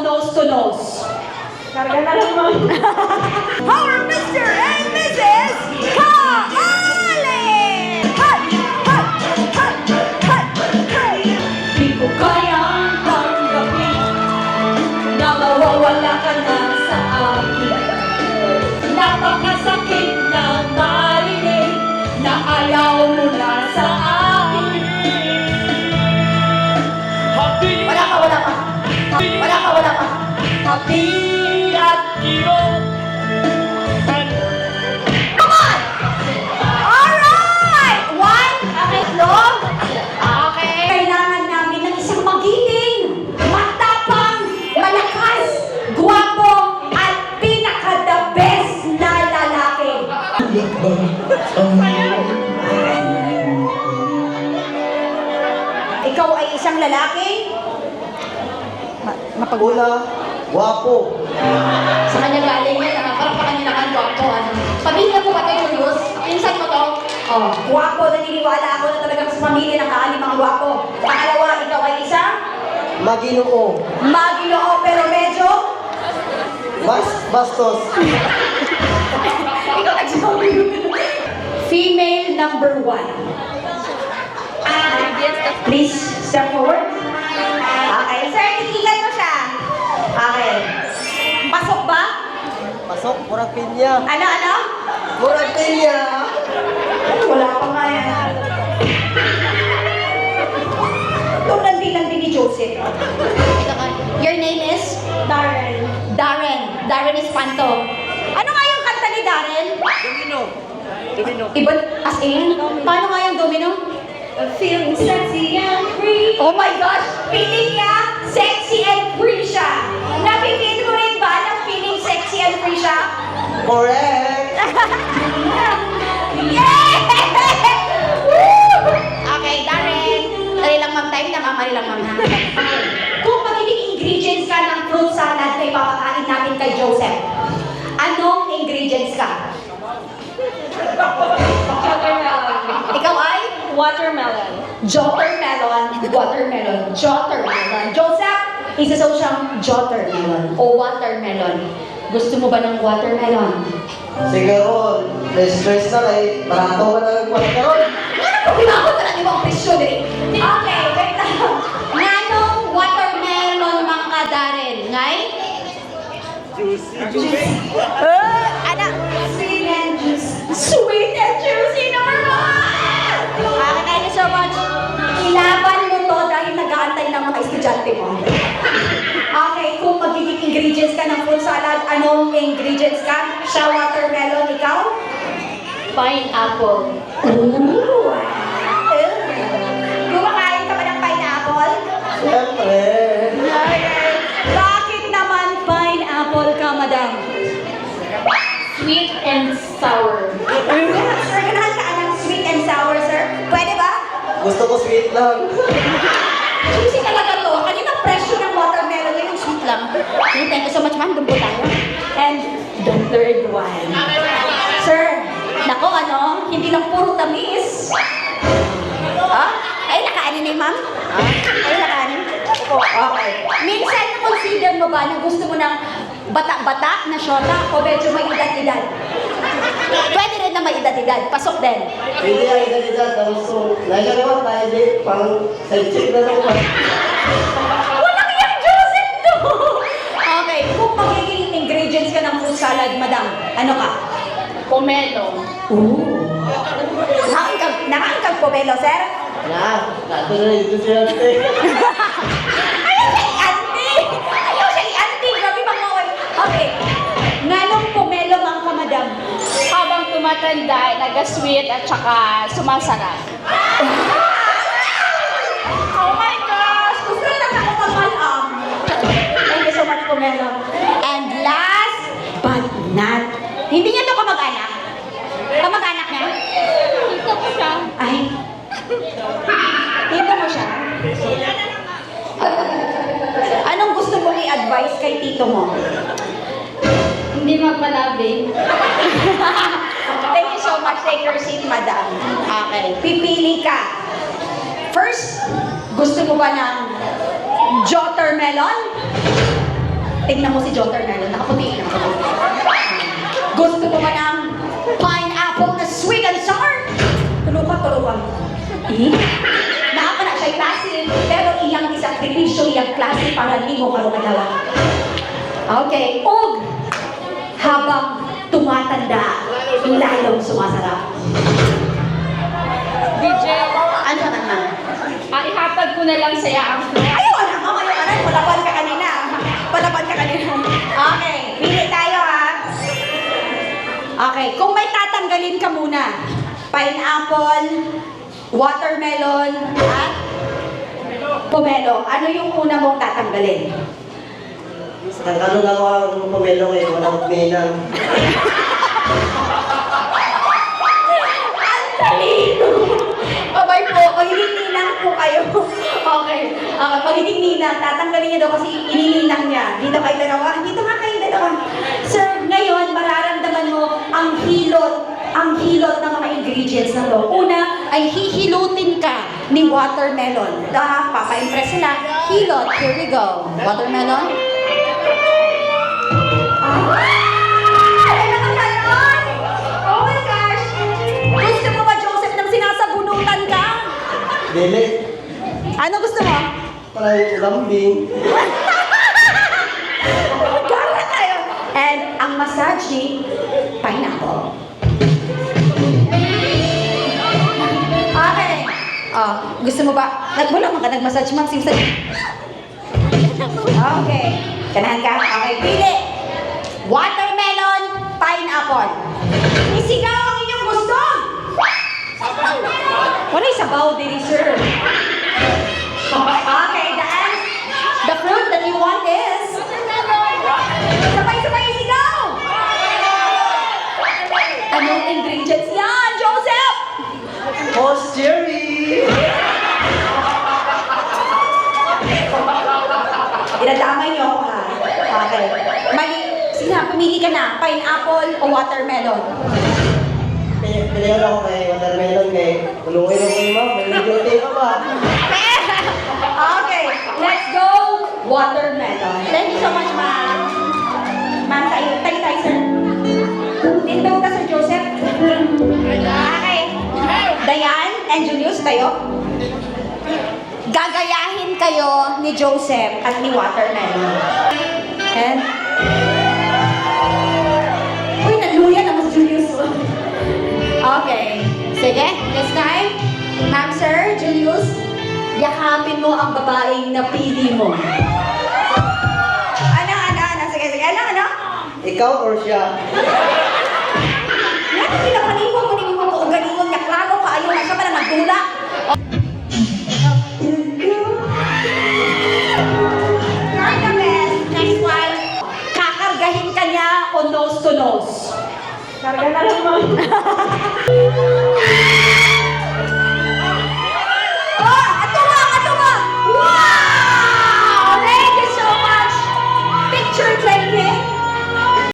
nose to nose. Karga na lang mo. Our Mr. and Mrs. Kaali! Hot! Hot! Hot! Hot! Hot! Di ko kayang tanggapin na mawawala ka na sa akin. Napakasakit na marinig na ayaw mo na sa akin. Wala ka, wala ka. Wala ka, wala ka. Happy at kirot. Come on! Alright! One, itlog. Okay. Kailangan namin ng isang magiting, matapang, malakas, guwapo, at pinaka-the best na lalaki. Ikaw ay isang lalaki? Una, guwapo. Sa kanya galing yan, parang pa kanina kang guwapo. Pamilya mo ba ito, Julius? Pinsan mo to? Oh, guwapo, naniniwala ako na talagang sa pamilya ng kaalimang guwapo. Pangalawa, ikaw ay isang Maginoo. maginoo pero medyo Bastos. ikaw nagsasabi. Female number 1. Please step forward. Okay, sir, titigan mo siya. Okay. Pasok ba? Pasok, murag pinya. Ano? Murag pinya. Wala pa nga yan. Itong landi-landi ni Joseph. Your name is? Darren. Darren Espanto. Ano nga yung kanta ni Darren? Domino. Iba, as in? Paano nga yung domino? Feeling sexy and free. Oh my gosh! Feeling niya, sexy and free siya. Napipili mo rin ba na feeling sexy and free siya? Correct. Yeah! Woo! Okay, Darren. Dali lang ma'am, time na ma'am. Dali lang ma'am. Kung magiging ingredients ka ng fruit salad na ipapakain natin kay Joseph, anong ingredients ka? Ikaw ay? Watermelon. Watermelon. Joseph, isasaw siyang watermelon o watermelon. Gusto mo ba ng watermelon? Siguro, stress na kay barato ka na nagpagkaroon. Ano po ginagawa na natin mga presyo din? Okay, wait lang. Nanong watermelon mga Darren? Ngay? Juicy. Ano? Sweet and juicy. Sweet and juicy number 1! Okay, thank you so much. Ilaban mo to dahil nag-aantay ng mga estudyante mo. Okay, kung magiging ingredients ka ng fruit salad, anong ingredients ka? Siya watermelon, ikaw? Pineapple. Ooh! Kumakain ka ba ng pineapple? Siyempre. Bakit naman pineapple ka, madam? Sweet and sour. Sir, ganahan ka ng sweet and sour, sir? Pwede ba? Gusto ko sweet lang. Juicy talaga to. Kanina presyo ng watermelon ngayon, sweet lang. Okay, thank you so much, ma'am. Doon po tayo. And the third one. Sir, nako ano, hindi lang puro tamis. Ay, nakaanin na ma'am? Ay, nakaanin? Okay. Minsan na-consider mo ba na gusto mo ng bata-bata na syota o medyo may edad-edad? Pwede rin na may edad-edad. Pasok din. Hindi ang edad-edad. Tapos so, nagagawa tayo din. Pang side-check na lang pa. Walang yung Joseph to! Okay, kung magiging ingredients ka ng fruit salad, madam, ano ka? Pomelo. Ooh. Nakakagag pomelo, sir? Na, nato na ito siya. Ayaw siya i-auntie! Ayaw siya i-auntie! Grabe mga okay. Nganong pomelo ang ka, madam? Habang tumatanda, nag-sweet at saka sumasarap. Oh my gosh! Gusto na ako pag-malam. Thank you so much, pomelo. And last but not, hindi niya to kamag-anak. Kamag-anak niya? Ito ko siya. Ay. Tito mo siya? Anong gusto mong i-advise kay tito mo? Hindi magpalabing. Thank you so much. Take your seat, madam. Okay. Pipili ka. First, gusto mo ba ng watermelon Tingnan mo si Joker Melon, nakaputi. Gusto mo ba ng pineapple na sweet and sour? Tulukan. Naka na siya'y klase, pero iyang isakripisyo, iyang klase para di mo karoon nagawa. Okay, og habang tumatanda, lalong sumasarap. DJ, Ano naman? ihatag ko na lang saya ang Ayaw na, palaban ka kanina. Okay, pili tayo ha. Okay, kung may tatanggalin ka muna, pineapple, watermelon, at pomelo, ano yung una mong tatanggalin? Nagkano lang ako ng pamelo kayo, walang pinang. Ang talino! Babay po, maghihinang po kayo. Okay, paghihinang, tatanggalin niya daw kasi inininang niya. Dito kayo dalawa, dito nga kayo dalawa. Sir, ngayon, mararamdaman mo ang hilot ng mga ingredients na to. Una, ay hihilutin ka ni watermelon. Papa-impress sila. Hilot, here we go. Watermelon. Ay, mga ganon! Oh my gosh! Gusto mo ba, Joseph, nang sinasabunutan ka? Dili. Ano gusto mo? Parang lambing. Gala tayo! And ang massage ni pineapple. Okay. Gusto mo ba? Wala man ka nag-massage, Ma'am Simsa. Okay. Kanahan ka? Okay, pili. Watermelon, pineapple. Isigaw ang inyong gusto. Wala'y sabaw din, sir. Okay, the fruit that you want is... Sabay-sabay isigaw! Anong ingredients yan, Joseph? Post cherry! Dinadamay niyo ako, ha? Okay. Mali. Sige na, pumili ka na. Pineapple o watermelon? Pinayaw ako kay watermelon kay tulungin ako yung ma'am. May duty ka ba? Okay, let's go. Watermelon. Thank you so much, ma'am. Ma'am, tayo, sir. Dito ka, Sir Joseph. Okay. Dayan and Julius, tayo. Gagayahin kayo ni Joseph at ni Watermelon. And... Uy, naluya naman si Julius. Okay. Sige, this time, Ma'am Sir, Julius, yakapin mo ang babaeng napili mo. Ano? Sige, ano? Ikaw or siya? Yan ang pinapaniwan mo ni mo kaugalingon niya. Klaro ka, ayaw na siya para nagdula. You're the best. Next one. Kakargahin ka niya o nose to nose? Karga na lang mo.